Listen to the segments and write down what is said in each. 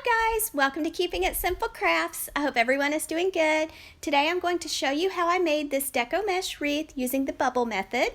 Hi guys, welcome to Keeping It Simple Crafts. I hope everyone is doing good. Today I'm going to show you how I made this deco mesh wreath using the bubble method.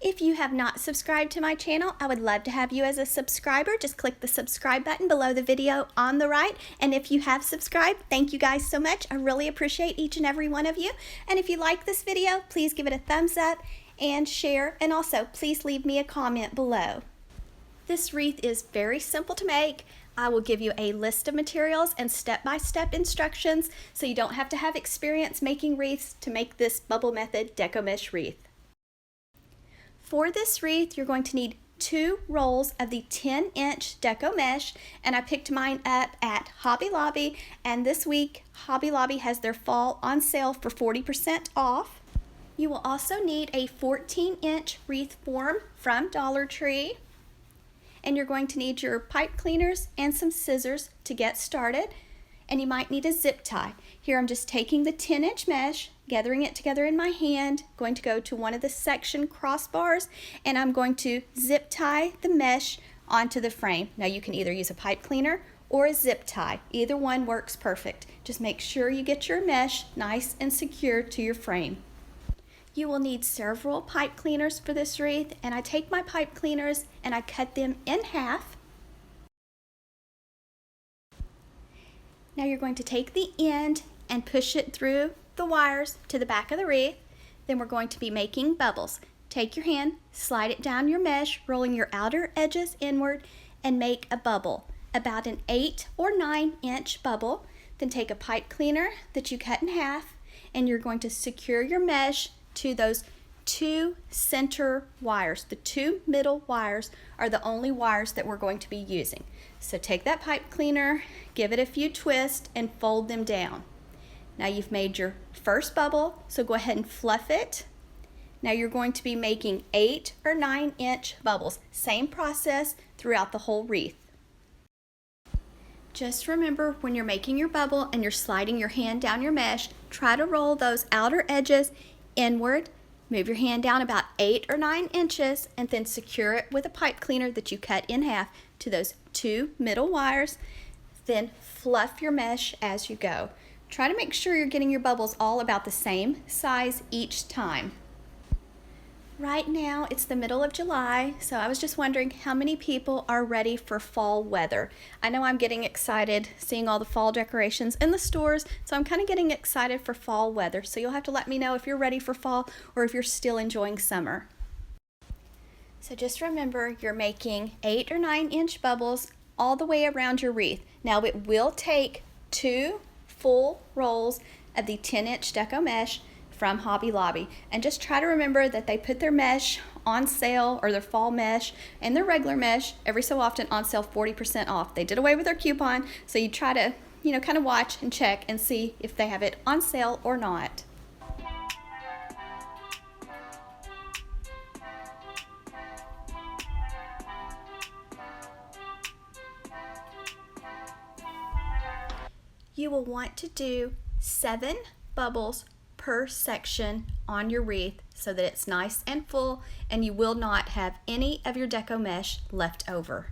If you have not subscribed to my channel, I would love to have you as a subscriber. Just click the subscribe button below the video on the right. And if you have subscribed, thank you guys so much. I really appreciate each and every one of you. And if you like this video, please give it a thumbs up and share. And also, please leave me a comment below. This wreath is very simple to make. I will give you a list of materials and step-by-step instructions so you don't have to have experience making wreaths to make this bubble method deco mesh wreath. For this wreath, you're going to need 2 rolls of the 10-inch deco mesh, and I picked mine up at Hobby Lobby, and this week Hobby Lobby has their fall on sale for 40% off. You will also need a 14-inch wreath form from Dollar Tree. And you're going to need your pipe cleaners and some scissors to get started, and you might need a zip tie. Here I'm just taking the 10-inch mesh, gathering it together in my hand, going to go to one of the section crossbars, and I'm going to zip tie the mesh onto the frame. Now you can either use a pipe cleaner or a zip tie. Either one works perfect. Just make sure you get your mesh nice and secure to your frame. You will need several pipe cleaners for this wreath, and I take my pipe cleaners and I cut them in half. Now you're going to take the end and push it through the wires to the back of the wreath. Then we're going to be making bubbles. Take your hand, slide it down your mesh, rolling your outer edges inward, and make a bubble, about an 8 or 9-inch bubble. Then take a pipe cleaner that you cut in half, and you're going to secure your mesh to those 2 center wires. The 2 middle wires are the only wires that we're going to be using. So take that pipe cleaner, give it a few twists, and fold them down. Now you've made your first bubble, so go ahead and fluff it. Now you're going to be making 8 or 9-inch bubbles. Same process throughout the whole wreath. Just remember, when you're making your bubble and you're sliding your hand down your mesh, try to roll those outer edges inward, move your hand down about 8 or 9 inches, and then secure it with a pipe cleaner that you cut in half to those 2 middle wires. Then fluff your mesh as you go. Try to make sure you're getting your bubbles all about the same size each time. Right now it's the middle of July, so I was just wondering how many people are ready for fall weather. I know I'm getting excited seeing all the fall decorations in the stores, so I'm kind of getting excited for fall weather. So you'll have to let me know if you're ready for fall or if you're still enjoying summer. So just remember, you're making 8 or 9-inch bubbles all the way around your wreath. Now it will take 2 full rolls of the 10-inch deco mesh from Hobby Lobby, and just try to remember that they put their mesh on sale, or their fall mesh and their regular mesh every so often on sale 40% off. They did away with their coupon, so you try to kind of watch and check and see if they have it on sale or not. You will want to do 7 bubbles per section on your wreath so that it's nice and full and you will not have any of your deco mesh left over.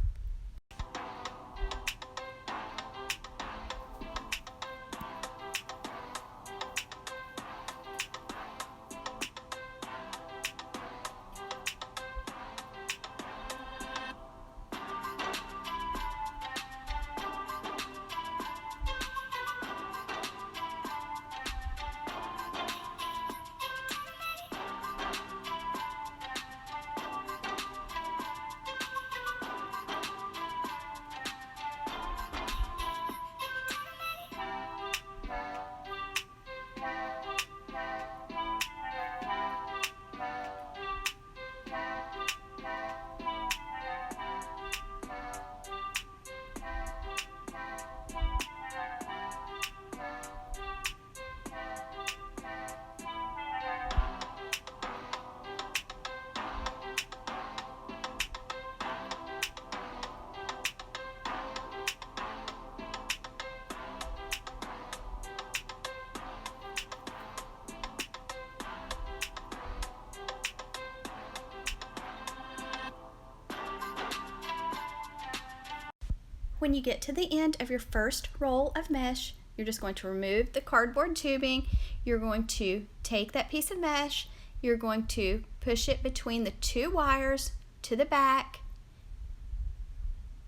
when you get to the end of your first roll of mesh, you're just going to remove the cardboard tubing. You're going to take that piece of mesh, you're going to push it between the two wires to the back,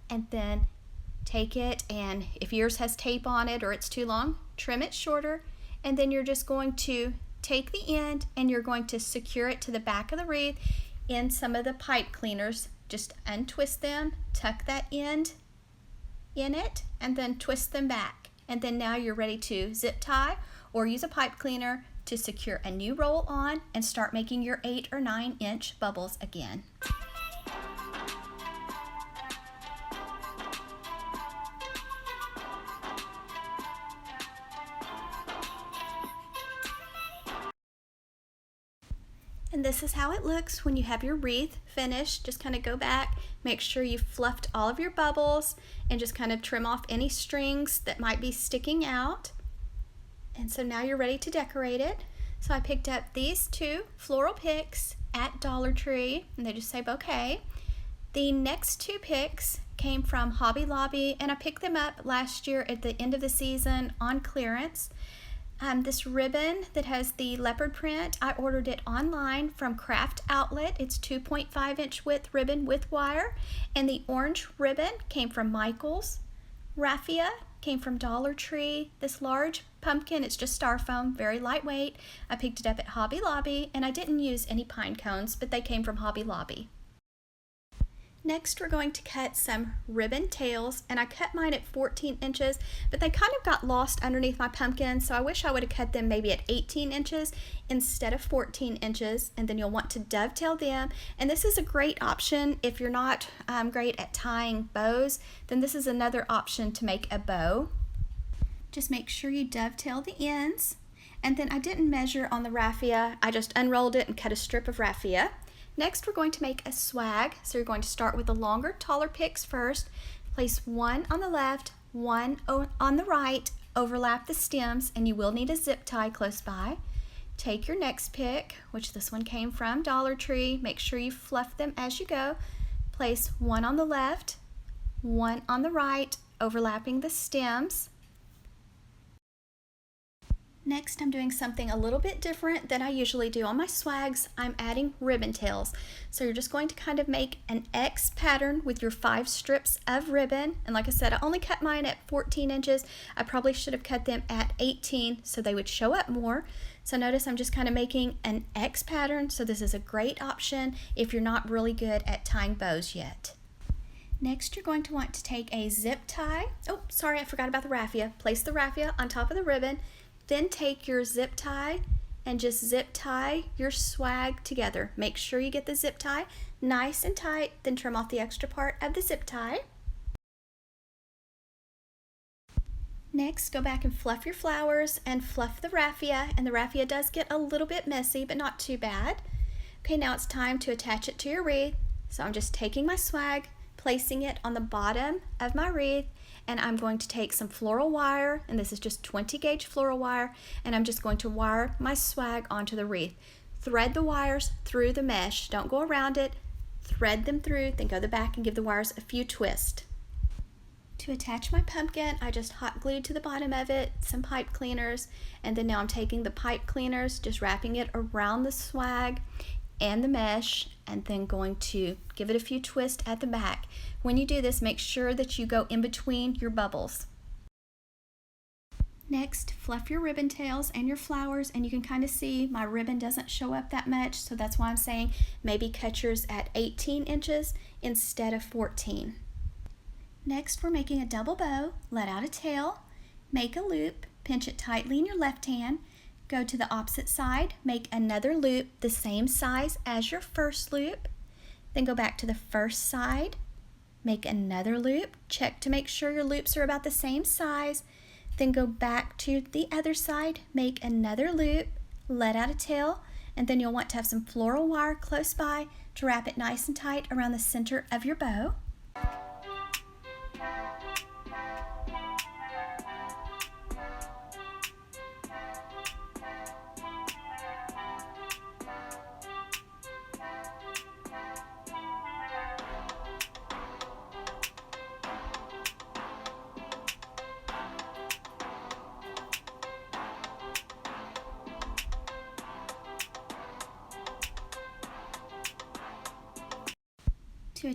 and then take it, and if yours has tape on it or it's too long, trim it shorter, and then you're just going to take the end and you're going to secure it to the back of the wreath in some of the pipe cleaners. Just untwist them, tuck that end in it, and then twist them back. And then now you're ready to zip tie or use a pipe cleaner to secure a new roll on and start making your 8 or 9 inch bubbles again. And this is how it looks when you have your wreath finished. Just kind of go back, make sure you've fluffed all of your bubbles, and just kind of trim off any strings that might be sticking out. And so now you're ready to decorate it. So I picked up these 2 floral picks at Dollar Tree, and they just say bouquet. The next 2 picks came from Hobby Lobby, and I picked them up last year at the end of the season on clearance. This ribbon that has the leopard print, I ordered it online from Craft Outlet. It's 2.5 inch width ribbon with wire. And the orange ribbon came from Michael's. Raffia came from Dollar Tree. This large pumpkin, it's just styrofoam, very lightweight. I picked it up at Hobby Lobby, and I didn't use any pine cones, but they came from Hobby Lobby. Next, we're going to cut some ribbon tails, and I cut mine at 14 inches, but they kind of got lost underneath my pumpkin, so I wish I would have cut them maybe at 18 inches instead of 14 inches, and then you'll want to dovetail them. And this is a great option if you're not great at tying bows, then this is another option to make a bow. Just make sure you dovetail the ends, and then I didn't measure on the raffia, I just unrolled it and cut a strip of raffia. Next, we're going to make a swag. So you're going to start with the longer, taller picks first. Place one on the left, one on the right, overlap the stems, and you will need a zip tie close by. Take your next pick, which this one came from Dollar Tree. Make sure you fluff them as you go. Place one on the left, one on the right, overlapping the stems. Next, I'm doing something a little bit different than I usually do on my swags. I'm adding ribbon tails. So you're just going to kind of make an X pattern with your 5 strips of ribbon. And like I said, I only cut mine at 14 inches. I probably should have cut them at 18 so they would show up more. So notice I'm just kind of making an X pattern. So this is a great option if you're not really good at tying bows yet. Next, you're going to want to take a zip tie. Oh, sorry, I forgot about the raffia. Place the raffia on top of the ribbon. Then take your zip tie and just zip tie your swag together. Make sure you get the zip tie nice and tight, then trim off the extra part of the zip tie. Next, go back and fluff your flowers and fluff the raffia, and the raffia does get a little bit messy, but not too bad. Okay, now it's time to attach it to your wreath. So I'm just taking my swag, placing it on the bottom of my wreath, and I'm going to take some floral wire, and this is just 20 gauge floral wire, and I'm just going to wire my swag onto the wreath. Thread the wires through the mesh. Don't go around it. Thread them through, then go to the back and give the wires a few twists. To attach my pumpkin, I just hot glued to the bottom of it some pipe cleaners, and then now I'm taking the pipe cleaners, just wrapping it around the swag and the mesh, and then going to give it a few twists at the back. When you do this, make sure that you go in between your bubbles. Next, fluff your ribbon tails and your flowers, and you can kind of see my ribbon doesn't show up that much, so that's why I'm saying maybe cut yours at 18 inches instead of 14. Next, we're making a double bow. Let out a tail, make a loop, pinch it tightly in your left hand, go to the opposite side, make another loop the same size as your first loop, then go back to the first side, make another loop, check to make sure your loops are about the same size, then go back to the other side, make another loop, let out a tail, and then you'll want to have some floral wire close by to wrap it nice and tight around the center of your bow.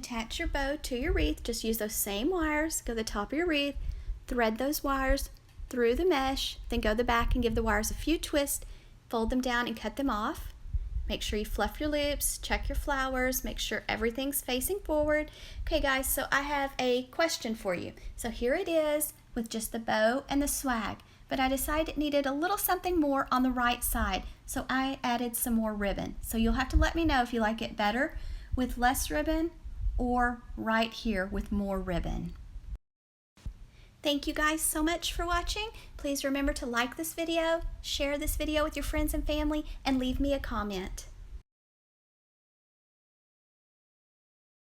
attach your bow to your wreath, just use those same wires, go to the top of your wreath, thread those wires through the mesh, then go to the back and give the wires a few twists, fold them down and cut them off. Make sure you fluff your loops, check your flowers, make sure everything's facing forward. Okay guys, so I have a question for you. So here it is with just the bow and the swag, but I decided it needed a little something more on the right side, so I added some more ribbon. So you'll have to let me know if you like it better with less ribbon or right here with more ribbon. Thank you guys so much for watching. Please remember to like this video, share this video with your friends and family, and leave me a comment.